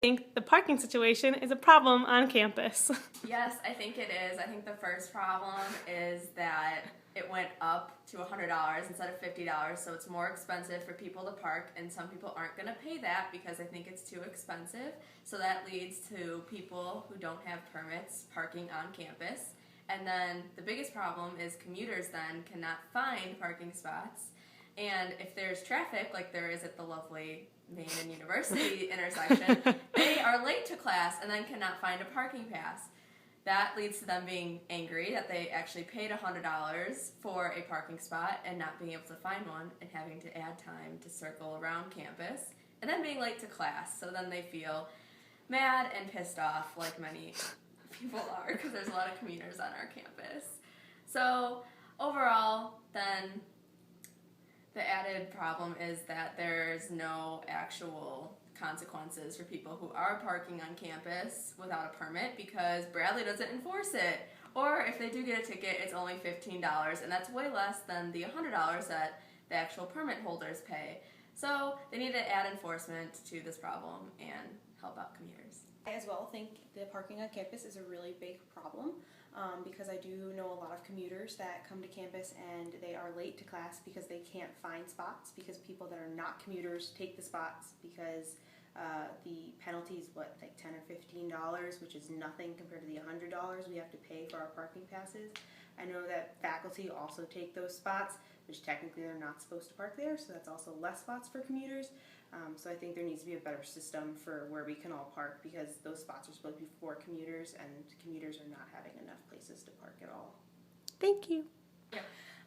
think the parking situation is a problem on campus. Yes, I think it is. I think the first problem is that it went up to $100 instead of $50, so it's more expensive for people to park, and some people aren't going to pay that because I think it's too expensive. So that leads to people who don't have permits parking on campus. And then the biggest problem is commuters then cannot find parking spots. And if there's traffic, like there is at the lovely Main and University intersection, they are late to class and then cannot find a parking pass. That leads to them being angry that they actually paid $100 for a parking spot and not being able to find one and having to add time to circle around campus and then being late to class. So then they feel mad and pissed off like many people are because there's a lot of commuters on our campus. So overall, then the added problem is that there's no actual consequences for people who are parking on campus without a permit because Bradley doesn't enforce it. Or if they do get a ticket, it's only $15, and that's way less than the $100 that the actual permit holders pay. So they need to add enforcement to this problem and help out commuters. I as well think the parking on campus is a really big problem because I do know a lot of commuters that come to campus and they are late to class because they can't find spots because people that are not commuters take the spots because the penalty is like $10 or $15, which is nothing compared to the $100 we have to pay for our parking passes. I know that faculty also take those spots, which technically they're not supposed to park there, so that's also less spots for commuters. So I think there needs to be a better system for where we can all park because those spots are supposed to be for commuters and commuters are not having enough places to park at all. Thank you. Yeah.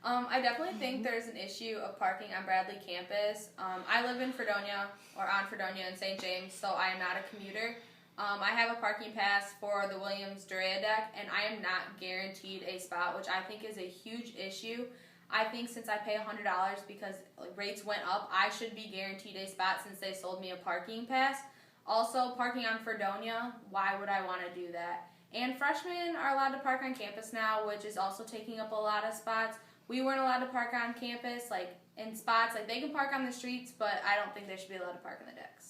I definitely think there's an issue of parking on Bradley campus. I live in Fredonia, or on Fredonia in St. James, so I am not a commuter. I have a parking pass for the Williams-Durea deck, and I am not guaranteed a spot, which I think is a huge issue. I think since I pay $100 because rates went up, I should be guaranteed a spot since they sold me a parking pass. Also, parking on Fredonia, why would I want to do that? And freshmen are allowed to park on campus now, which is also taking up a lot of spots. We weren't allowed to park on campus, like in spots, like they can park on the streets, but I don't think they should be allowed to park in the decks.